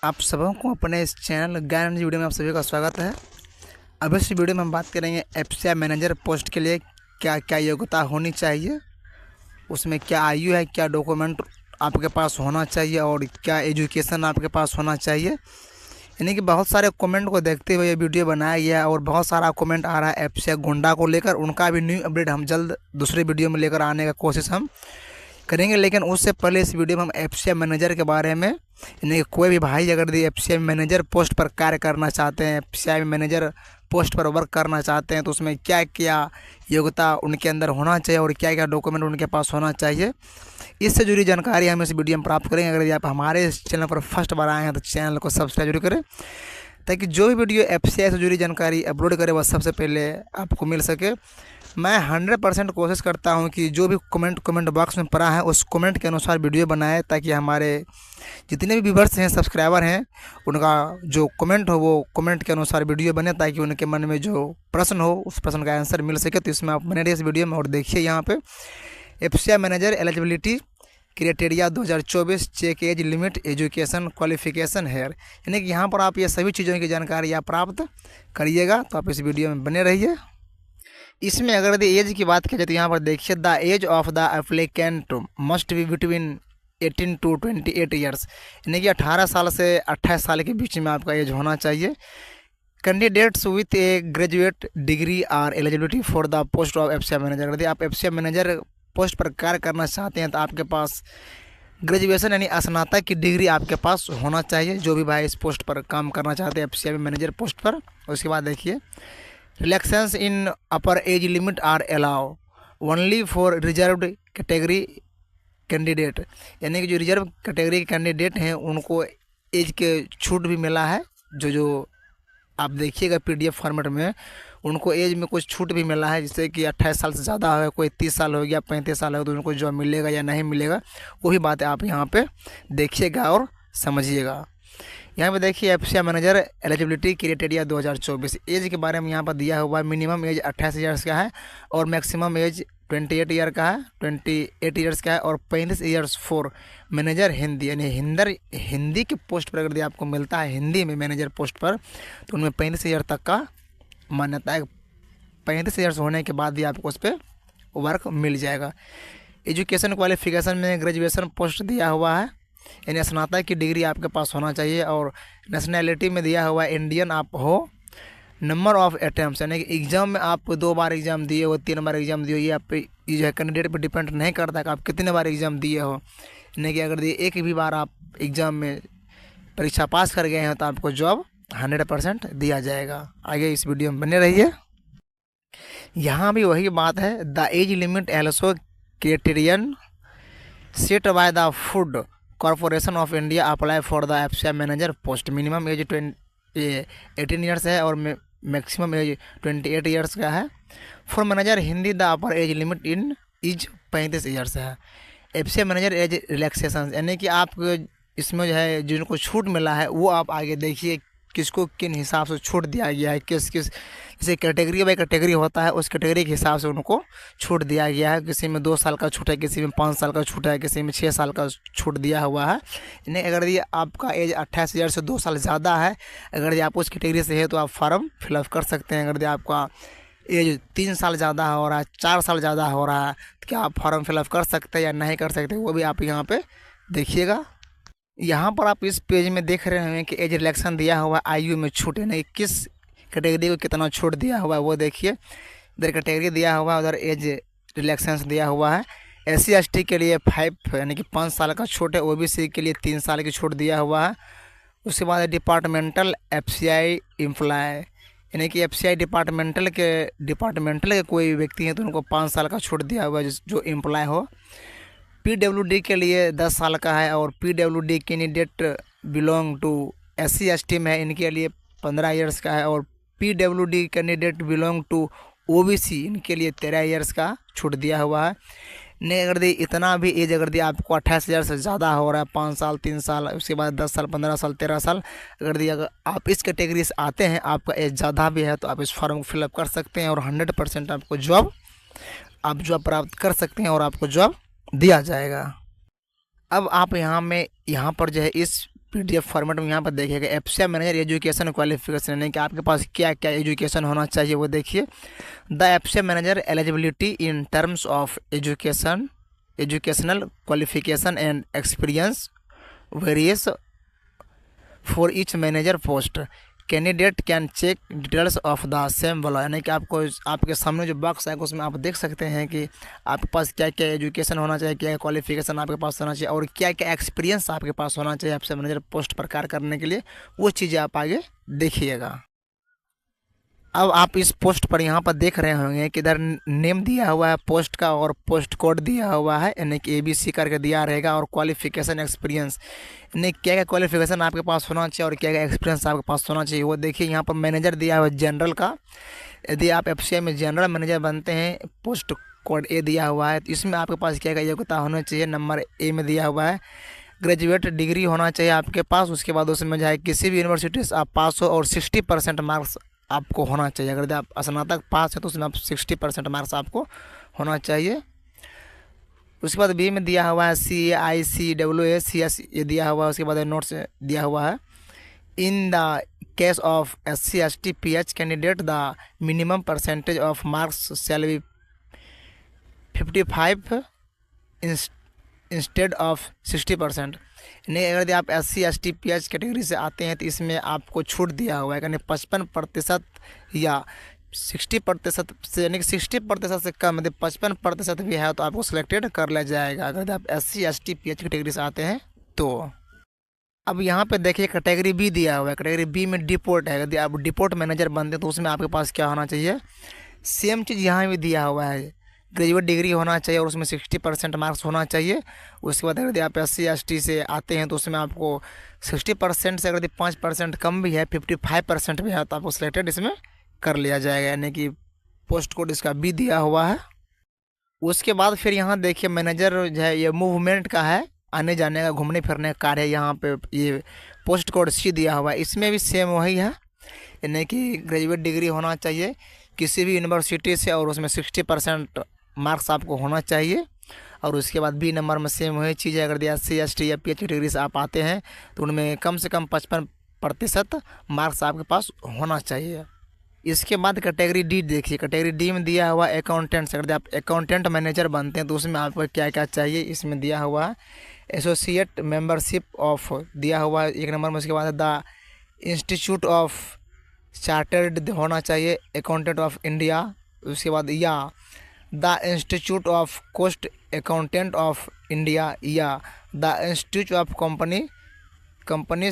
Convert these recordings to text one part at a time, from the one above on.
आप सबों को अपने इस चैनल ज्ञान वीडियो में आप सभी का स्वागत है। अब इस वीडियो में हम बात करेंगे एफसीआई मैनेजर पोस्ट के लिए क्या क्या योग्यता होनी चाहिए, उसमें क्या आयु है, क्या डॉक्यूमेंट आपके पास होना चाहिए और क्या एजुकेशन आपके पास होना चाहिए। यानी कि बहुत सारे कमेंट को देखते हुए ये वीडियो बनाया गया और बहुत सारा कमेंट आ रहा है एफसीआई गोंडा को लेकर। उनका भी न्यू अपडेट हम जल्द दूसरे वीडियो में लेकर आने का कोशिश हम करेंगे। लेकिन उससे पहले इस वीडियो में हम एफसीआई मैनेजर के बारे में, यानी कोई भी भाई अगर एफसीआई मैनेजर पोस्ट पर कार्य करना चाहते हैं, एफसीआई मैनेजर पोस्ट पर वर्क करना चाहते हैं, तो उसमें क्या क्या योग्यता उनके अंदर होना चाहिए और क्या क्या डॉक्यूमेंट उनके पास होना चाहिए, इससे जुड़ी जानकारी हम इस वीडियो में प्राप्त करेंगे। अगर आप हमारे इस चैनल पर फर्स्ट बार आए हैं तो चैनल को सब्सक्राइब जरूर करें, ताकि जो भी वीडियो एफसीआई से जुड़ी जानकारी अपलोड करें वह सबसे पहले आपको मिल सके। मैं 100% कोशिश करता हूं कि जो भी कमेंट बॉक्स में पड़ा है उस कमेंट के अनुसार वीडियो बनाए, ताकि हमारे जितने भी व्यूवर्स हैं, सब्सक्राइबर हैं, उनका जो कमेंट हो वो कमेंट के अनुसार वीडियो बने, ताकि उनके मन में जो प्रश्न हो उस प्रश्न का आंसर मिल सके। तो इसमें आप बने रहिए इस वीडियो में। और देखिए यहाँ पे FCI manager eligibility criteria 2024, check age limit, education, qualification here, यानी कि यहाँ पर आप ये सभी चीज़ों की जानकारी आप प्राप्त करिएगा। तो आप इस वीडियो में बने रहिए। इसमें अगर एज की बात की जाए तो यहाँ पर देखिए the age of the applicant must be between 18 to 28 years, यानी कि 18 साल से 28 साल के बीच में आपका एज होना चाहिए। Candidates with a graduate degree are eligibility for the post of FCI manager. यदि आप एफसीआई मैनेजर पोस्ट पर कार्य करना चाहते हैं तो आपके पास ग्रेजुएशन यानी स्नातक की डिग्री आपके पास होना चाहिए, जो भी भाई इस पोस्ट पर काम करना चाहते हैं एफसीआई मैनेजर पोस्ट पर। उसके बाद देखिए relaxations in upper age limit are allow only for reserved category candidate, यानी कि जो रिजर्व कैटेगरी के कैंडिडेट हैं उनको एज के छूट भी मिला है। जो आप देखिएगा पीडीएफ फॉर्मेट में उनको एज में कुछ छूट भी मिला है, जैसे कि 28 साल से ज़्यादा है, कोई 30 साल हो गया, 35 साल हो तो उनको जॉब मिलेगा या नहीं मिलेगा, वही बातें आप यहाँ पे देखिएगा और समझिएगा। यहाँ पे देखिए FCI manager eligibility criteria 2024 age के बारे में यहाँ पर दिया हुआ है। मिनिमम एज 28 ईयर्स का है और मैक्सिमम एज 28 ईयर का है, 28 ईयर्स का है और 35 ईयर्स फॉर मैनेजर हिंदी, यानी हिंदी के पोस्ट पर अगर आपको मिलता है हिंदी में मैनेजर पोस्ट पर तो उनमें 35 ईयर तक का मान्यता है। 35 ईयर्स होने के बाद ही आपको उस पर वर्क मिल जाएगा। एजुकेशन क्वालिफिकेशन में ग्रेजुएशन पोस्ट दिया हुआ है, यानी स्नातक की डिग्री आपके पास होना चाहिए। और नेशनैलिटी में दिया हुआ है इंडियन आप हो। नंबर ऑफ अटैम्प्ट्स, यानी कि एग्ज़ाम में आप 2 बार एग्ज़ाम दिए हो, 3 बार एग्ज़ाम दिए हो, ये आप पे ये जो है कैंडिडेट पे डिपेंड नहीं करता कि आप कितने बार एग्ज़ाम दिए हो। यानी कि अगर एक भी बार आप एग्ज़ाम में परीक्षा पास कर गए हैं तो आपको जॉब 100% दिया जाएगा। आगे इस वीडियो में बने रहिए। यहाँ भी वही बात है, the age limit also criterion set by the food corporation of India apply for the FCI manager post. Minimum age 18 years है और मैक्सिमम एज 28 ईयर्स का है। For manager Hindi the upper age limit in is 35 years है। FCI manager age relaxation, यानी कि आप इसमें जो है जिनको छूट मिला है वो आप आगे देखिए किसको किन हिसाब से छूट दिया गया है, किस जैसे कैटेगरी बाई कैटेगरी होता है उस कैटेगरी के हिसाब से उनको छूट दिया गया है। किसी में 2 साल का छूट है, किसी में 5 साल का छूट है, किसी में 6 साल का छूट दिया हुआ है। यानी अगर ये आपका एज 28 ईयर से 2 साल ज़्यादा है, अगर ये आप उस कैटेगरी से है तो आप फॉर्म फिलअप कर सकते हैं। अगर आपका एज 3 साल ज़्यादा हो रहा है, 4 साल ज़्यादा हो रहा है, तो क्या आप फॉर्म फिलअप कर सकते हैं या नहीं कर सकते, वो भी आप यहाँ पर देखिएगा। यहाँ पर आप इस पेज में देख रहे हैं कि एज रिलैक्सेशन दिया हुआ आयु में छूट, यानी किस कैटेगरी को कितना छूट दिया हुआ है वो देखिए। इधर कैटेगरी दिया हुआ है, उधर एज रिलैक्सेशन दिया हुआ है। SC/ST के लिए 5 यानी कि 5 साल का छूट है। OBC के लिए 3 साल की छूट दिया हुआ है। उसके बाद डिपार्टमेंटल एफसीआई एम्प्लॉय, यानी कि एफसीआई डिपार्टमेंटल के कोई व्यक्ति हैं तो उनको 5 साल का छूट दिया हुआ है जो एम्प्लॉय हो। PWD के लिए 10 साल का है और PWD candidate belong to SC/ST में है, इनके लिए 15 ईयर्स का है। और PWD candidate belong to OBC, इनके लिए 13 ईयर्स का छूट दिया हुआ है। नहीं अगर इतना भी एज अगर आपको 28 ईयर से ज़्यादा हो रहा है, 5 साल 3 साल, उसके बाद 10 साल 15 साल 13 साल, अगर आप इस कैटेगरी से आते हैं, आपका एज ज़्यादा भी है, तो आप इस फॉर्म को फिलअप कर सकते हैं और 100% आपको जॉब प्राप्त कर सकते हैं और आपको जॉब दिया जाएगा। अब आप यहाँ पर जो है इस PDF फॉर्मेट में यहाँ पर देखिएगा एफसीआई मैनेजर एजुकेशन क्वालिफिकेशन, यानी कि आपके पास क्या क्या एजुकेशन होना चाहिए वो देखिए। The FCI manager eligibility in terms of educational qualification and experience various for each manager post. Candidate can check details of the same वाला, यानी कि आपको आपके सामने जो बॉक्स है उसमें आप देख सकते हैं कि आपके पास क्या क्या एजुकेशन होना चाहिए, क्या क्या क्वालिफिकेशन आपके पास होना चाहिए और क्या क्या एक्सपीरियंस आपके पास होना चाहिए आपसे मैनेजर पोस्ट पर कार्य करने के लिए, वो चीज़ें आप आगे देखिएगा। अब आप इस पोस्ट पर यहाँ पर देख रहे होंगे कि इधर नेम दिया हुआ है पोस्ट का और पोस्ट कोड दिया हुआ है, यानी कि ABC करके दिया रहेगा, और क्वालिफिकेशन एक्सपीरियंस, यानी क्या क्या क्वालिफिकेशन आपके पास होना चाहिए और क्या क्या एक्सपीरियंस आपके पास होना चाहिए वो देखिए। यहाँ पर मैनेजर दिया हुआ है जनरल का, यदि आप FCI में जनरल मैनेजर बनते हैं पोस्ट कोड A दिया हुआ है, तो इसमें आपके पास क्या क्या योग्यता होना चाहिए। नंबर A में दिया हुआ है ग्रेजुएट डिग्री होना चाहिए आपके पास, उसके बाद उसमें जो है किसी भी यूनिवर्सिटी से आप पास हो और 60% मार्क्स आपको होना चाहिए। अगर आप स्नातक पास है तो उसमें आप 60% मार्क्स आपको होना चाहिए। उसके बाद B में दिया हुआ है CAICWA ये दिया हुआ है, उसके बाद नोट्स दिया हुआ है। In the case of SC ST PH candidate the minimum percentage of marks shall be 55 instead of 60%। नहीं, अगर आप SC ST PH कैटेगरी से आते हैं तो इसमें आपको छूट दिया हुआ है, यानी 55% या 60% से, यानी कि 60% से कम, यदि 55% भी है तो आपको सिलेक्टेड कर लिया जाएगा अगर आप SC ST PH कैटेगरी से आते हैं तो। अब यहाँ पे देखिए कैटेगरी B दिया हुआ है, कैटेगरी B में डिपोर्ट है, यदि आप डिपोर्ट मैनेजर बनते हैं तो उसमें आपके पास क्या होना चाहिए, सेम चीज़ यहाँ भी दिया हुआ है, ग्रेजुएट डिग्री होना चाहिए और उसमें 60% मार्क्स होना चाहिए। उसके बाद अगर आप SC ST से आते हैं तो उसमें आपको 60% से अगर 5% कम भी है, 55% भी है तो आपको सिलेक्टेड इसमें कर लिया जाएगा, यानी कि पोस्ट कोड इसका B दिया हुआ है। उसके बाद फिर यहाँ देखिए मैनेजर जो है ये मूवमेंट का है, आने जाने का घूमने फिरने का कार्य है। यहाँ पे ये पोस्ट कोड C दिया हुआ है, इसमें भी सेम वही है, यानी कि ग्रेजुएट डिग्री होना चाहिए किसी भी यूनिवर्सिटी से और उसमें 60% मार्क्स आपको होना चाहिए। और उसके बाद B नंबर में सेम वही चीज़ है, अगर SC ST या PH कैटेगरी से आप आते हैं तो उनमें कम से कम 55% मार्क्स आपके पास होना चाहिए। इसके बाद कैटेगरी D देखिए, कैटेगरी D में दिया हुआ अकाउंटेंट्स, अगर आप अकाउंटेंट मैनेजर बनते हैं तो उसमें आपको क्या क्या चाहिए, इसमें दिया हुआ है एसोसिएट मेंबरशिप ऑफ दिया हुआ है 1 नंबर में। उसके बाद द इंस्टीट्यूट ऑफ चार्टर्ड होना चाहिए अकाउंटेंट ऑफ इंडिया। उसके बाद या the institute of cost accountant of India या the institute of company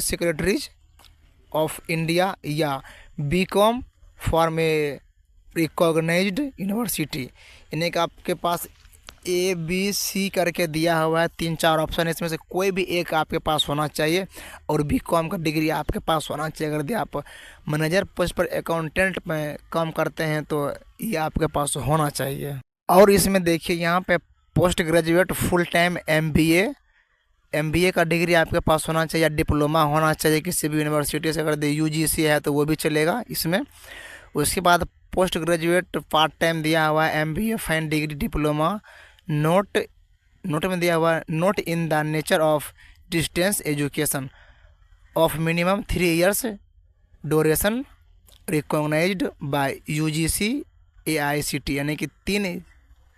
secretaries of India या BCom from a recognised university, यानी कि आपके पास ABC करके दिया हुआ है 3-4 ऑप्शन, इसमें से कोई भी एक आपके पास होना चाहिए और BCom का डिग्री आपके पास होना चाहिए। अगर आप मैनेजर पोस्ट पर अकाउंटेंट में काम करते हैं तो ये आपके पास होना चाहिए। और इसमें देखिए यहाँ पे post graduate full time MBA का डिग्री आपके पास होना चाहिए या डिप्लोमा होना चाहिए किसी भी यूनिवर्सिटी से, अगर UGC है तो वो भी चलेगा इसमें। उसके बाद पोस्ट ग्रेजुएट पार्ट टाइम दिया हुआ है MBA fine degree diploma, note में दिया हुआ है note in the nature of distance education of minimum 3 years duration recognised by UGC AICT, यानी कि 3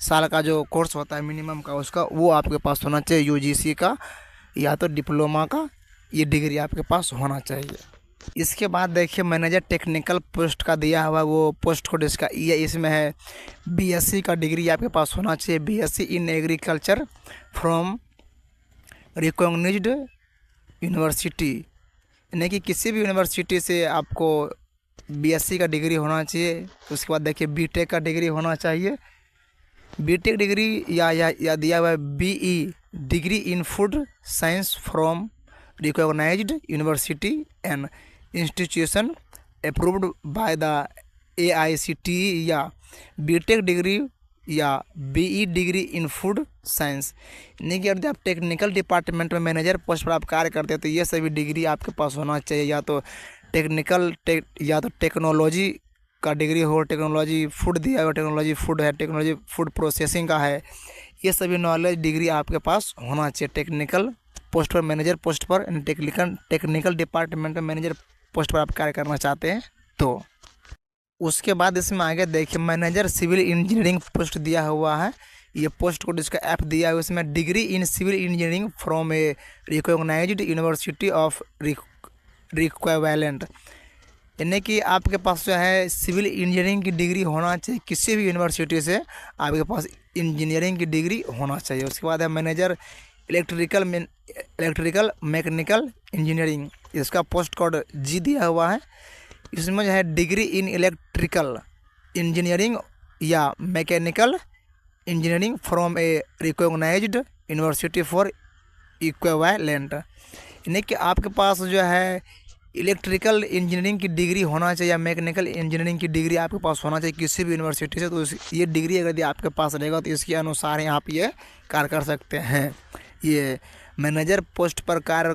साल का जो कोर्स होता है मिनिमम का उसका, वो आपके पास होना चाहिए UGC का या तो डिप्लोमा का, ये डिग्री आपके पास होना चाहिए। इसके बाद देखिए मैनेजर टेक्निकल पोस्ट का दिया हुआ वो पोस्ट कोड इसका ये इसमें है BSc का डिग्री आपके पास होना चाहिए, BSc in agriculture from recognised university, यानी कि किसी भी यूनिवर्सिटी से आपको BSc का डिग्री होना चाहिए। उसके बाद देखिए BTech का डिग्री होना चाहिए, BTech डिग्री या दिया हुआ है BE degree in food science from recognised university and institution approved by the AICTE या BTech डिग्री या BE degree in food science, यानी कि अगर आप टेक्निकल डिपार्टमेंट में मैनेजर पोस्ट पर आप कार्य करते हैं तो ये सभी डिग्री आपके पास होना चाहिए, या तो टेक्नोलॉजी का डिग्री हो, टेक्नोलॉजी फूड दिया हुआ टेक्नोलॉजी फूड है, टेक्नोलॉजी फूड प्रोसेसिंग का है, ये सभी नॉलेज डिग्री आपके पास होना चाहिए टेक्निकल पोस्ट पर, मैनेजर पोस्ट पर, टेक्निकल डिपार्टमेंट में मैनेजर पोस्ट पर आप कार्य करना चाहते हैं तो उसके बाद इसमें आगे देखिए मैनेजर सिविल इंजीनियरिंग पोस्ट दिया हुआ है। ये पोस्ट कोड इसका ऐप दिया है, उसमें degree in civil engineering from a recognised university of requirement, यानी कि आपके पास जो है सिविल इंजीनियरिंग की डिग्री होना चाहिए, किसी भी यूनिवर्सिटी से आपके पास इंजीनियरिंग की डिग्री होना चाहिए। उसके बाद है मैनेजर इलेक्ट्रिकल मैकेनिकल इंजीनियरिंग, इसका पोस्ट कोड जी दिया हुआ है। इसमें जो है डिग्री इन इलेक्ट्रिकल इंजीनियरिंग या mechanical engineering from a recognised university for equivalent, यानी कि आपके पास जो है इलेक्ट्रिकल इंजीनियरिंग की डिग्री होना चाहिए या मैकेनिकल इंजीनियरिंग की डिग्री आपके पास होना चाहिए किसी भी यूनिवर्सिटी से। तो ये डिग्री अगर आपके पास रहेगा तो इसके अनुसार ही आप ये कार्य कर सकते हैं। ये मैनेजर पोस्ट पर कार्य,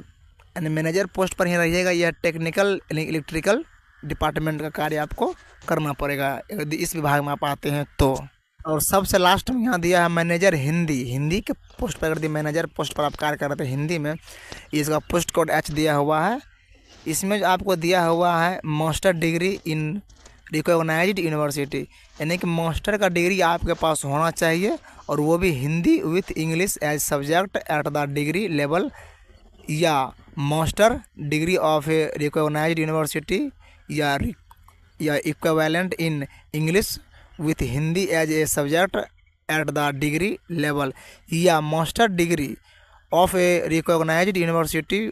यानी मैनेजर पोस्ट पर ही रहिएगा। यह टेक्निकल इलेक्ट्रिकल डिपार्टमेंट का कार्य आपको करना पड़ेगा यदि इस विभाग में आप आते हैं तो। और सबसे लास्ट में यहाँ दिया है मैनेजर हिंदी के पोस्ट पर, यदि मैनेजर पोस्ट पर आप कार्य कर रहे थे हिंदी में, इसका पोस्ट कोड एच दिया हुआ है। इसमें जो आपको दिया हुआ है master degree in recognised university, यानी कि मास्टर का डिग्री आपके पास होना चाहिए और वो भी Hindi with English as subject at the degree level, या master degree of a recognised university या equivalent in English with Hindi as a subject at the degree level, या master degree of a recognised university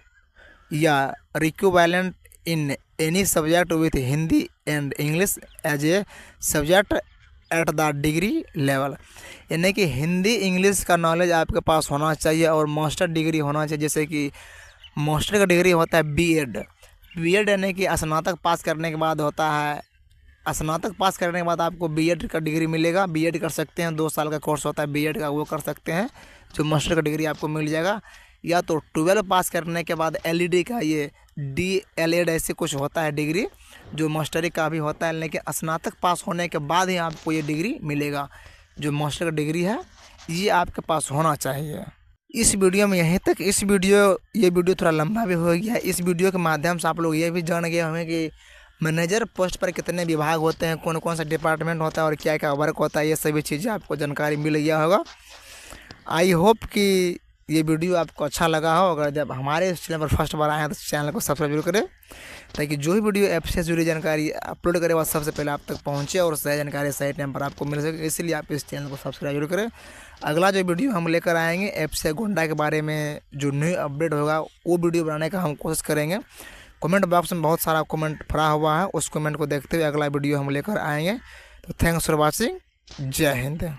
या equivalent in any subject with Hindi and English as a subject at the degree level, यानी कि Hindi English का knowledge आपके पास होना चाहिए और master degree होना चाहिए। जैसे कि मास्टर का डिग्री होता है बीएड यानी कि स्नातक पास करने के बाद होता है। स्नातक पास करने के बाद आपको बीएड का डिग्री मिलेगा, बीएड कर सकते हैं, 2 साल का कोर्स होता है बीएड का, वो कर सकते हैं, जो मास्टर का डिग्री आपको मिल जाएगा। या तो 12 पास करने के बाद एलईडी का ये डीएलएड ऐसे कुछ होता है डिग्री, जो मास्टरी का भी होता है, लेकिन स्नातक पास होने के बाद ही आपको ये डिग्री मिलेगा। जो मास्टर का डिग्री है ये आपके पास होना चाहिए। इस वीडियो में यहीं तक। ये वीडियो थोड़ा लंबा भी हो गया है। इस वीडियो के माध्यम से आप लोग ये भी जान गए होंगे कि मैनेजर पोस्ट पर कितने विभाग होते हैं, कौन कौन सा डिपार्टमेंट होता है और क्या क्या वर्क होता है, ये सभी चीज़ें आपको जानकारी मिल गया होगा। आई होप कि ये वीडियो आपको अच्छा लगा हो। अगर जब हमारे इस चैनल पर फर्स्ट बार आए हैं तो चैनल को सब्सक्राइब जरूर करें, ताकि जो भी वीडियो ऐप से जुड़ी जानकारी अपलोड करे वह सबसे पहले आप तक पहुंचे और सही जानकारी सही टाइम पर आपको मिल सके। इसलिए आप इस चैनल को सब्सक्राइब जरूर करें। अगला जो वीडियो हम लेकर आएंगे ऐप से गोंडा के बारे में, जो न्यू अपडेट होगा वो वीडियो बनाने का हम कोशिश करेंगे। कमेंट बॉक्स में बहुत सारा कमेंट भरा हुआ है, उस कमेंट को देखते हुए अगला वीडियो हम लेकर आएंगे। तो थैंक्स फॉर वॉचिंग। जय हिंद।